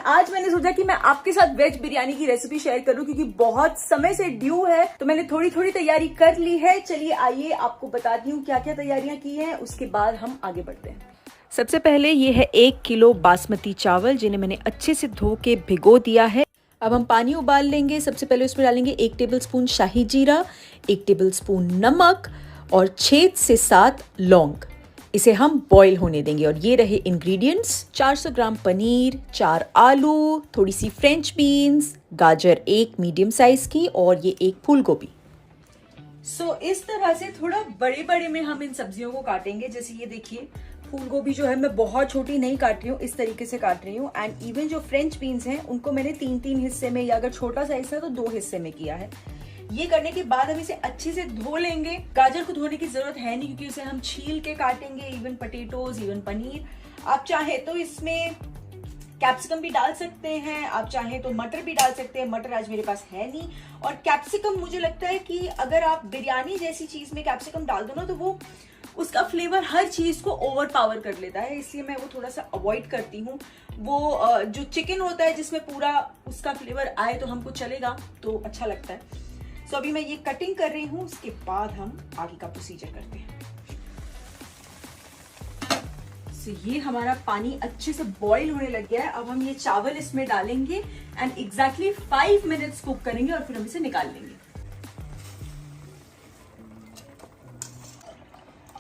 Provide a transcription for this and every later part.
आज मैंने सोचा कि मैं आपके साथ वेज बिरयानी की रेसिपी शेयर करूं क्योंकि बहुत समय से ड्यू है, तो मैंने थोड़ी थोड़ी तैयारी कर ली है। चलिए आइए आपको बताती हूँ क्या क्या तैयारियां की हैं, उसके बाद हम आगे बढ़ते हैं। सबसे पहले ये है 1 किलो बासमती चावल, जिन्हें मैंने अच्छे से धो के भिगो दिया है। अब हम पानी उबाल लेंगे। सबसे पहले उसमें डालेंगे 1 टेबलस्पून शाही जीरा, 1 टेबलस्पून नमक और 6 से 7 लौंग। इसे हम बॉईल होने देंगे। और ये रहे इंग्रेडिएंट्स: 400 ग्राम पनीर, 4 आलू, थोड़ी सी फ्रेंच बीन्स, गाजर 1 मीडियम साइज की और ये 1 फूल गोभी। इस तरह से थोड़ा बड़े बड़े में हम इन सब्जियों को काटेंगे। जैसे ये देखिए, फूल गोभी जो है मैं बहुत छोटी नहीं काट रही हूँ, इस तरीके से काट रही हूँ। एंड इवन जो फ्रेंच बीन्स हैं उनको मैंने 3-3 हिस्से में, या अगर छोटा साइज है तो 2 हिस्से में किया है। ये करने के बाद हम इसे अच्छे से धो लेंगे। गाजर को धोने की जरूरत है नहीं क्योंकि उसे हम छील के काटेंगे। Even potatoes, even paneer. आप चाहे तो इसमें कैप्सिकम भी डाल सकते हैं, आप चाहें तो मटर भी डाल सकते हैं। मटर आज मेरे पास है नहीं। और कैप्सिकम, मुझे लगता है कि अगर आप बिरयानी जैसी चीज में कैप्सिकम डाल दो ना, तो वो उसका फ्लेवर हर चीज को ओवर पावर कर लेता है, इसलिए मैं वो थोड़ा सा अवॉइड करती हूँ। वो जो चिकन होता है जिसमें पूरा उसका फ्लेवर आए तो हमको चलेगा, तो अच्छा लगता है। सो अभी मैं ये कटिंग कर रही हूँ, उसके बाद हम आगे का प्रोसीजर करते हैं। ये हमारा पानी अच्छे से बॉईल होने लग गया है। अब हम ये चावल इसमें डालेंगे एंड एग्जैक्टली 5 मिनट्स कुक करेंगे और फिर हम इसे निकाल लेंगे।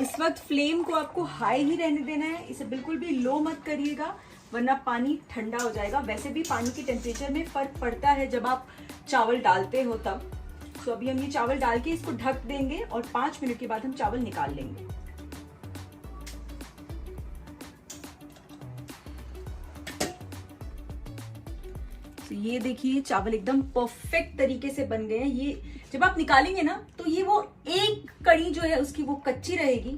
इस वक्त फ्लेम को आपको हाई ही रहने देना है, इसे बिल्कुल भी लो मत करिएगा वरना पानी ठंडा हो जाएगा। वैसे भी पानी के टेम्परेचर में फर्क पड़ता है जब आप चावल डालते हो तब। तो अभी हम ये चावल डाल के इसको ढक देंगे और 5 मिनट के बाद हम चावल निकाल लेंगे। तो ये देखिए, चावल एकदम परफेक्ट तरीके से बन गए हैं। ये जब आप निकालेंगे ना, तो ये वो एक कड़ी जो है उसकी वो कच्ची रहेगी।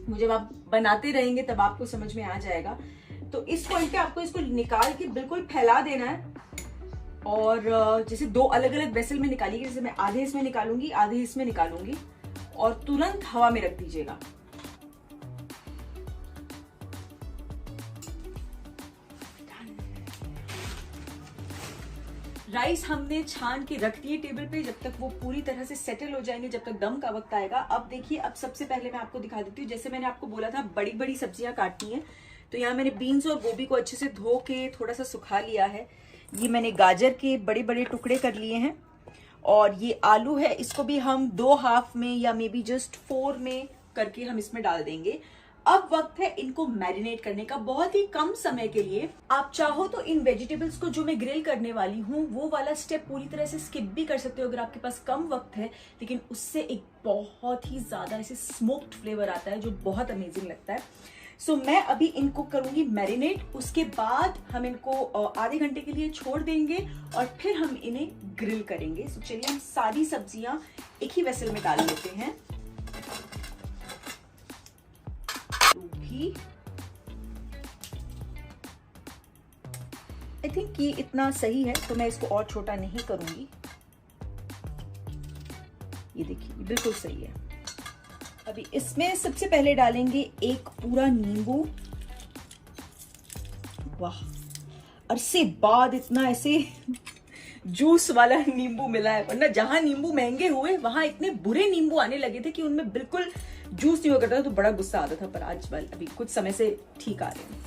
वो जब आप बनाते रहेंगे तब आपको समझ में आ जाएगा। तो इस पॉइंट पे आपको इसको निकाल के बिल्कुल फैला देना है। और जैसे 2 अलग अलग वेसल में निकालिए। जैसे मैं आधे इसमें निकालूंगी, आधे इसमें निकालूंगी, और तुरंत हवा में रख दीजिएगा। राइस हमने छान के रख दिए टेबल पे, जब तक वो पूरी तरह से सेटल हो जाएंगे, जब तक दम का वक्त आएगा। अब देखिए, अब सबसे पहले मैं आपको दिखा देती हूँ। जैसे मैंने आपको बोला था बड़ी बड़ी सब्जियां काटनी है, तो यहाँ मैंने बीन्स और गोभी को अच्छे से धो के थोड़ा सा सुखा लिया है। ये मैंने गाजर के बड़े बड़े टुकड़े कर लिए हैं। और ये आलू है, इसको भी हम 2 हाफ में या मे बी जस्ट 4 में करके हम इसमें डाल देंगे। अब वक्त है इनको मैरिनेट करने का, बहुत ही कम समय के लिए। आप चाहो तो इन वेजिटेबल्स को जो मैं ग्रिल करने वाली हूँ वो वाला स्टेप पूरी तरह से स्किप भी कर सकते हो अगर आपके पास कम वक्त है, लेकिन उससे एक बहुत ही ज्यादा ऐसे स्मोक्ड फ्लेवर आता है जो बहुत अमेजिंग लगता है। सो मैं अभी इनको करूंगी मैरिनेट, उसके बाद हम इनको आधे घंटे के लिए छोड़ देंगे और फिर हम इन्हें ग्रिल करेंगे। सो चलिए हम सारी सब्जियां एक ही वेसल में डाल लेते हैं। आई थिंक ये इतना सही है, तो मैं इसको और छोटा नहीं करूंगी। ये देखिए बिल्कुल सही है। अभी इसमें सबसे पहले डालेंगे 1 पूरा नींबू। वाह, अरसे बाद इतना ऐसे जूस वाला नींबू मिला है, वरना जहां नींबू महंगे हुए वहां इतने बुरे नींबू आने लगे थे कि उनमें बिल्कुल जूस नहीं हुआ करता था, तो बड़ा गुस्सा आता था। पर आज अभी कुछ समय से ठीक आ रहे हैं।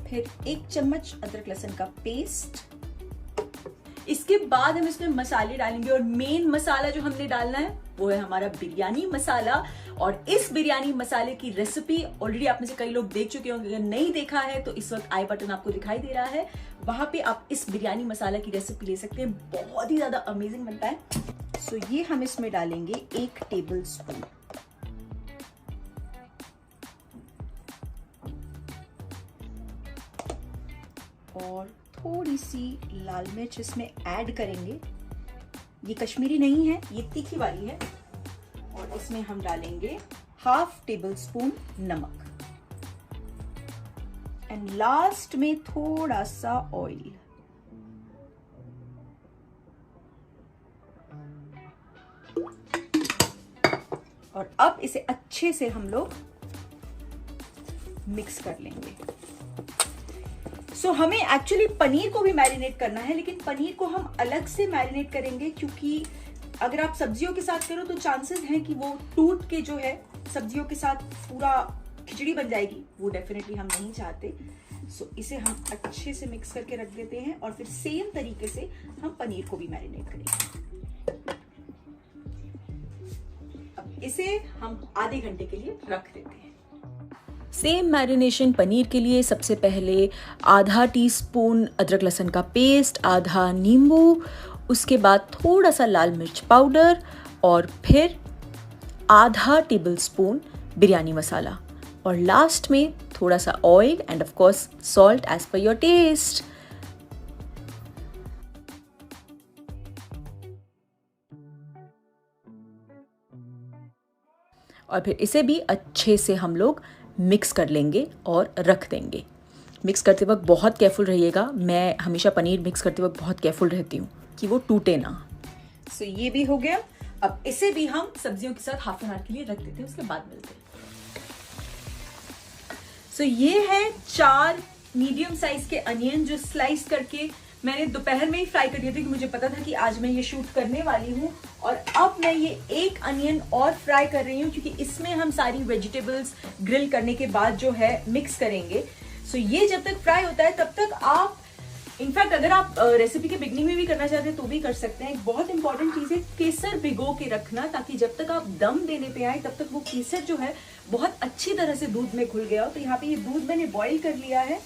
फिर 1 चम्मच अदरक लहसुन का पेस्ट। इसके बाद हम इसमें मसाले डालेंगे, और मेन मसाला जो हमने डालना है वो है हमारा बिरयानी मसाला। और इस बिरयानी मसाले की रेसिपी ऑलरेडी आप में से कई लोग देख चुके होंगे। अगर नहीं देखा है तो इस वक्त आई बटन आपको दिखाई दे रहा है, वहां पे आप इस बिरयानी मसाला की रेसिपी ले सकते हैं। बहुत ही ज्यादा अमेजिंग बनता है। सो ये हम इसमें डालेंगे 1 टेबल स्पून। और थोड़ी सी लाल मिर्च इसमें ऐड करेंगे। ये कश्मीरी नहीं है, ये तीखी वाली है। और इसमें हम डालेंगे 1/2 टेबल स्पून नमक। एंड लास्ट में थोड़ा सा ऑयल। और अब इसे अच्छे से हम लोग मिक्स कर लेंगे। सो हमें एक्चुअली पनीर को भी मैरिनेट करना है, लेकिन पनीर को हम अलग से मैरिनेट करेंगे, क्योंकि अगर आप सब्जियों के साथ करो तो चांसेस हैं कि वो टूट के जो है सब्जियों के साथ पूरा खिचड़ी बन जाएगी, वो डेफिनेटली हम नहीं चाहते। सो इसे हम अच्छे से मिक्स करके रख देते हैं और फिर सेम तरीके से हम पनीर को भी मैरिनेट करेंगे। अब इसे हम आधे घंटे के लिए रख देते हैं। सेम मैरिनेशन पनीर के लिए सबसे पहले आधा टीस्पून अदरक लहसुन का पेस्ट, आधा नींबू, उसके बाद थोड़ा सा लाल मिर्च पाउडर और फिर आधा टेबलस्पून बिरयानी मसाला और लास्ट में थोड़ा सा oil and of course salt as per your taste. और फिर इसे भी अच्छे से हम लोग मिक्स कर लेंगे और रख देंगे। मिक्स करते वक्त बहुत केयरफुल रहिएगा। मैं हमेशा पनीर मिक्स करते वक्त बहुत केयरफुल रहती हूँ कि वो टूटे ना। सो ये भी हो गया। अब इसे भी हम सब्जियों के साथ हाफ एन आवर के लिए रख देते हैं, उसके बाद मिलते हैं। सो ये है 4 मीडियम साइज के अनियन जो स्लाइस करके मैंने दोपहर में ही फ्राई कर दिए थे, क्योंकि मुझे पता था कि आज मैं ये शूट करने वाली हूँ। और अब मैं ये एक अनियन और फ्राई कर रही हूँ, क्योंकि इसमें हम सारी वेजिटेबल्स ग्रिल करने के बाद जो है मिक्स करेंगे। सो ये जब तक फ्राई होता है तब तक आप, इनफैक्ट अगर आप रेसिपी के बिगनिंग में भी करना चाहते हैं तो भी कर सकते हैं। एक बहुत इंपॉर्टेंट चीज है केसर भिगो के रखना, ताकि जब तक आप दम देने पे आए तब तक वो केसर जो है बहुत अच्छी तरह से दूध में घुल गया हो। तो यहाँ पे ये दूध मैंने बॉईल कर लिया है।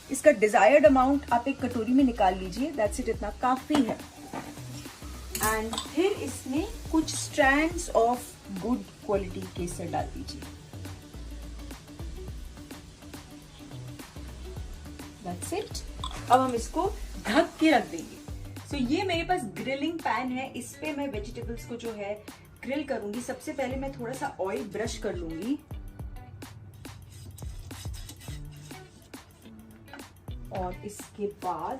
इसका डिजायर्ड अमाउंट आप एक कटोरी में निकाल लीजिए, दैट्स इट, इतना काफी है। एंड फिर इसमें कुछ स्ट्रैंड्स ऑफ गुड क्वालिटी केसर डाल दीजिए, दैट्स इट। अब हम इसको ढक के रख देंगे। सो ये मेरे पास ग्रिलिंग पैन है, इस पे मैं वेजिटेबल्स को जो है ग्रिल करूंगी। सबसे पहले मैं थोड़ा सा ऑयल ब्रश कर लूंगी और इसके बाद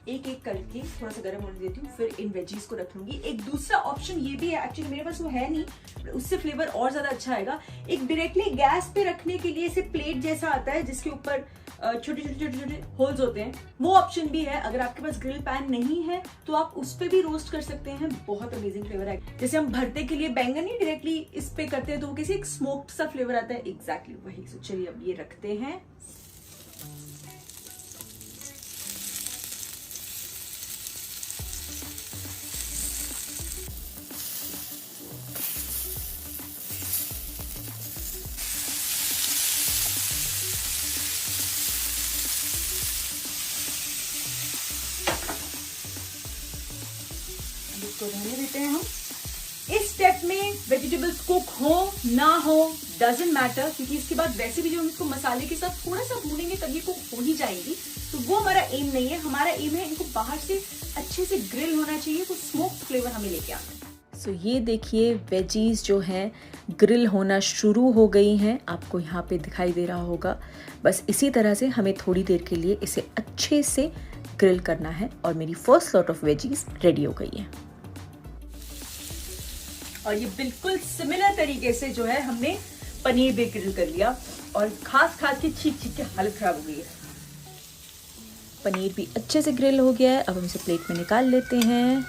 एक एक करके थोड़ा सा गर्म होने देती हूँ, फिर इन वेजीज को रख लूंगी। एक दूसरा ऑप्शन ये भी है, एक्चुअली मेरे पास वो है नहीं, उससे फ्लेवर और ज्यादा अच्छा आएगा। एक डायरेक्टली गैस पे रखने के लिए ऐसे प्लेट जैसा आता है जिसके ऊपर छोटे छोटे छोटे छोटे होल्स होते हैं, वो ऑप्शन भी है। अगर आपके पास ग्रिल पैन नहीं है तो आप उस पे भी रोस्ट कर सकते हैं, बहुत अमेजिंग फ्लेवर है। जैसे हम भरते के लिए बैंगन ही डायरेक्टली इस पे करते हैं तो वो किसी एक स्मोक्ड सा फ्लेवर आता है, एग्जैक्टली वही। तो चलिए अब ये रखते हैं। इसको रहने देते हैं हम। इस स्टेप में वेजिटेबल्स कुक हो ना हो डजंट मैटर, क्योंकि इसके बाद वैसे भी जो हम इसको मसाले के साथ थोड़ा सा भूनेंगे तब ये कुक हो ही जाएंगी। तो वो हमारा एम नहीं है। हमारा एम है इनको बाहर से अच्छे से ग्रिल होना चाहिए, तो स्मोक फ्लेवर हमें लेके आना है। सो ये देखिए वेजीज जो हैं ग्रिल होना शुरू हो गई हैं, आपको यहाँ पे दिखाई दे रहा होगा। बस इसी तरह से हमें थोड़ी देर के लिए इसे अच्छे से ग्रिल करना है और मेरी first lot of veggies ready हो गई है। और ये बिल्कुल सिमिलर तरीके से जो है हमने पनीर भी ग्रिल कर लिया और खास के छींक के हालत खराब हो गई है। पनीर भी अच्छे से ग्रिल हो गया है। अब हम इसे प्लेट में निकाल लेते हैं।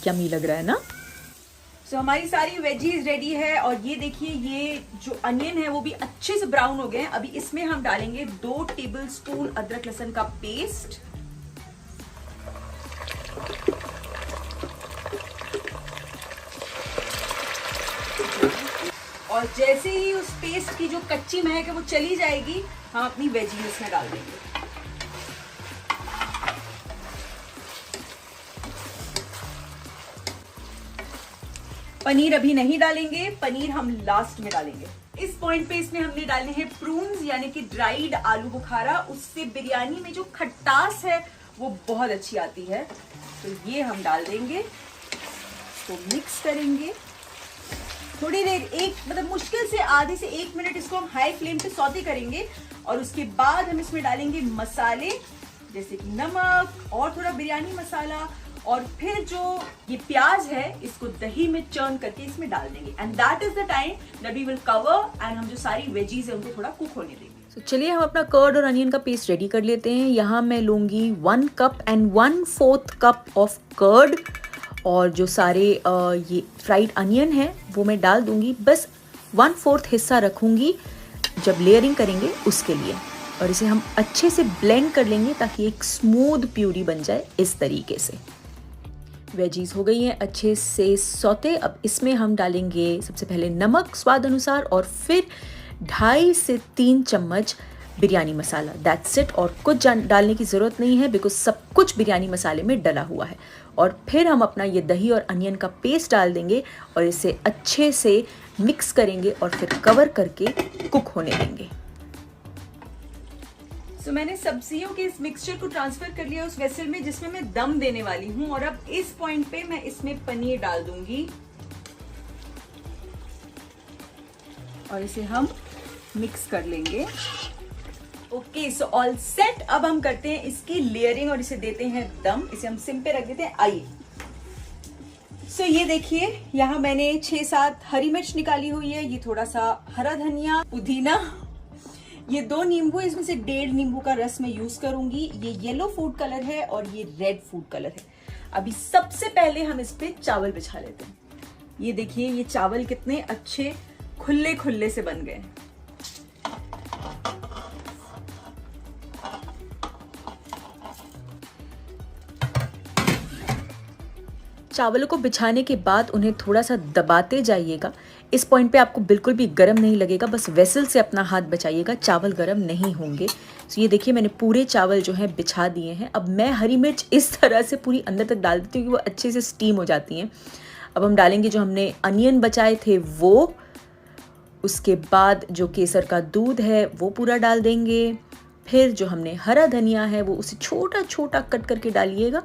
यमी लग रहा है ना। सो हमारी सारी वेजीज रेडी है और ये देखिए ये जो अनियन है वो भी अच्छे से ब्राउन हो गए हैं। अभी इसमें हम डालेंगे 2 टेबलस्पून अदरक लहसुन का पेस्ट, और जैसे ही उस पेस्ट की जो कच्ची महक है वो चली जाएगी, हम अपनी वेजीज इसमें डाल देंगे। पनीर अभी नहीं डालेंगे, पनीर हम लास्ट में डालेंगे। इस पॉइंट पे इसमें हमने डाले हैं प्रून्स यानी कि ड्राइड आलू बुखारा। उससे बिरयानी में जो खट्टास है वो बहुत अच्छी आती है। तो ये हम डाल देंगे, तो मिक्स करेंगे थोड़ी देर, मतलब मुश्किल से आधे से 1 मिनट इसको हम हाई फ्लेम पे सौते करेंगे। और उसके बाद हम इसमें डालेंगे मसाले जैसे कि नमक और थोड़ा बिरयानी मसाला और फिर जो ये प्याज है इसको दही में चर्न करके इसमें डाल देंगे and that is the time that we will cover and हम जो सारी वेजीज है उनको थोड़ा कुक होने देंगे। तो चलिए हम अपना कर्ड और अनियन का पेस्ट रेडी कर लेते हैं। यहाँ मैं लूँगी 1 cup and 1/4 cup of curd और जो सारे ये फ्राइड अनियन है वो मैं डाल दूँगी। बस 1/4 हिस्सा रखूँगी जब लेयरिंग करेंगे उसके लिए, और इसे हम अच्छे से ब्लेंड कर लेंगे ताकि एक स्मूथ प्यूरी बन जाए इस तरीके से। वेजीज हो गई हैं अच्छे से सौते। अब इसमें हम डालेंगे सबसे पहले नमक स्वाद अनुसार और फिर 2.5 से 3 चम्मच बिरयानी मसाला। दैट्स इट, और कुछ डालने की ज़रूरत नहीं है बिकॉज सब कुछ बिरयानी मसाले में डला हुआ है। और फिर हम अपना ये दही और अनियन का पेस्ट डाल देंगे और इसे अच्छे से मिक्स करेंगे और फिर कवर करके कुक होने देंगे। तो मैंने सब्जियों के इस मिक्सचर को ट्रांसफर कर लिया उस वेसल में जिसमें मैं दम देने वाली हूँ, और अब इस पॉइंट पे मैं इसमें पनीर डाल दूंगी और इसे हम मिक्स कर लेंगे। Okay, so all set. अब हम करते हैं इसकी लेयरिंग और इसे देते हैं दम। इसे हम सिम पे रख देते हैं। आइए, सो ये देखिए यहाँ मैंने 6-7 हरी मिर्च निकाली हुई है, ये थोड़ा सा हरा धनिया, पुदीना, ये 2 नींबू, इसमें से 1.5 नींबू का रस मैं यूज करूंगी। ये येलो फूड कलर है और ये रेड फूड कलर है। अभी सबसे पहले हम इस पे चावल बिछा लेते हैं। ये देखिए ये चावल कितने अच्छे खुले खुले से बन गए। चावलों को बिछाने के बाद उन्हें थोड़ा सा दबाते जाइएगा। इस पॉइंट पे आपको बिल्कुल भी गर्म नहीं लगेगा, बस वेसल से अपना हाथ बचाइएगा, चावल गर्म नहीं होंगे। तो ये देखिए मैंने पूरे चावल जो हैं बिछा दिए हैं। अब मैं हरी मिर्च इस तरह से पूरी अंदर तक डाल देती हूँ कि वो अच्छे से स्टीम हो जाती हैं। अब हम डालेंगे जो हमने अनियन बचाए थे वो, उसके बाद जो केसर का दूध है वो पूरा डाल देंगे। फिर जो हमने हरा धनिया है वो उसे छोटा छोटा कट करके डालिएगा,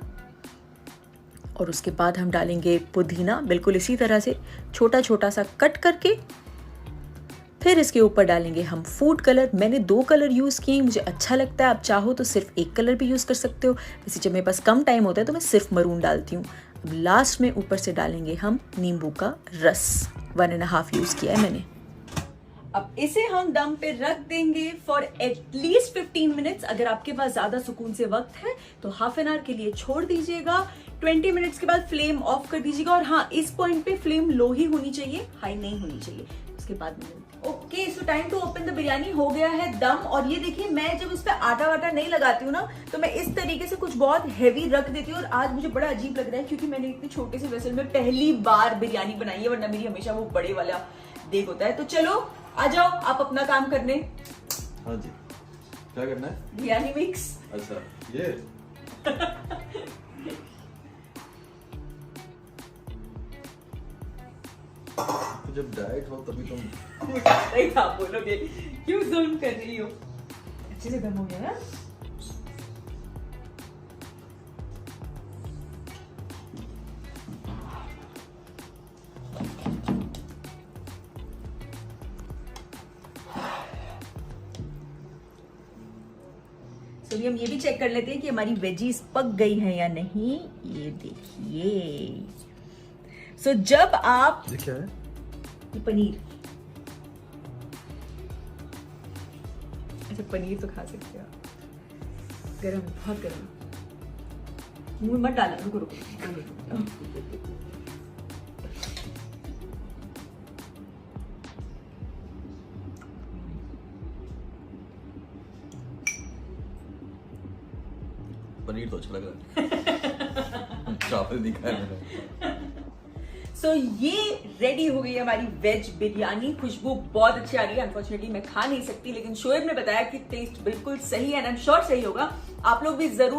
और उसके बाद हम डालेंगे पुदीना बिल्कुल इसी तरह से छोटा छोटा सा कट करके। फिर इसके ऊपर डालेंगे हम फूड कलर। मैंने 2 कलर यूज़ किए, मुझे अच्छा लगता है। आप चाहो तो सिर्फ 1 कलर भी यूज़ कर सकते हो। वैसे जब मेरे पास कम टाइम होता है तो मैं सिर्फ मरून डालती हूँ। अब लास्ट में ऊपर से डालेंगे हम नींबू का रस, 1.5 यूज़ किया है मैंने। अब इसे हम दम पे रख देंगे फॉर एटलीस्ट 15 मिनट्स। अगर आपके पास ज्यादा सुकून से वक्त है तो हाफ एन आवर के लिए छोड़ दीजिएगा। 20 मिनट्स के बाद फ्लेम ऑफ कर दीजिएगा, और हाँ इस पॉइंट पे फ्लेम लो ही होनी चाहिए, हाई नहीं होनी चाहिए। उसके बाद okay, so time to open the biryani. हो गया है दम, और ये देखिए मैं जब उस पर आटा वाटा नहीं लगाती हूँ ना तो मैं इस तरीके से कुछ बहुत हैवी रख देती हूँ। और आज मुझे बड़ा अजीब लग रहा है क्योंकि मैंने इतने छोटे से वेसल में पहली बार बिरयानी बनाई है, वरना मेरी हमेशा वो बड़े वाला देग होता है। तो चलो आ जाओ आप अपना काम करने। हाँ जी, क्या करना है? बिरयानी मिक्स। अच्छा ये तो जब डाइट हो तभी तुम नहीं आप बोलोगे क्यों जुल्म कर रही हो। अच्छे से गर्म हो गया ना। चलिए हम ये भी चेक कर लेते हैं कि हमारी वेजीज पक गई हैं या नहीं। ये देखिए, सो जब आप ये क्या है? ये पनीर, अच्छा पनीर तो खा सकते हो आप। गरम, बहुत गरम, मुंह मत डालना। रुको रुको, पनीर तो अच्छा लग रहा है। चावल नहीं खाया मैंने। सो ये रेडी हो गई हमारी वेज बिरयानी। खुशबू बहुत अच्छी आ रही है। अनफॉर्चुनेटली मैं खा नहीं सकती, लेकिन शोएब ने बताया कि टेस्ट बिल्कुल सही है एंड आई एम श्योर सही होगा। आप लोग भी जरूर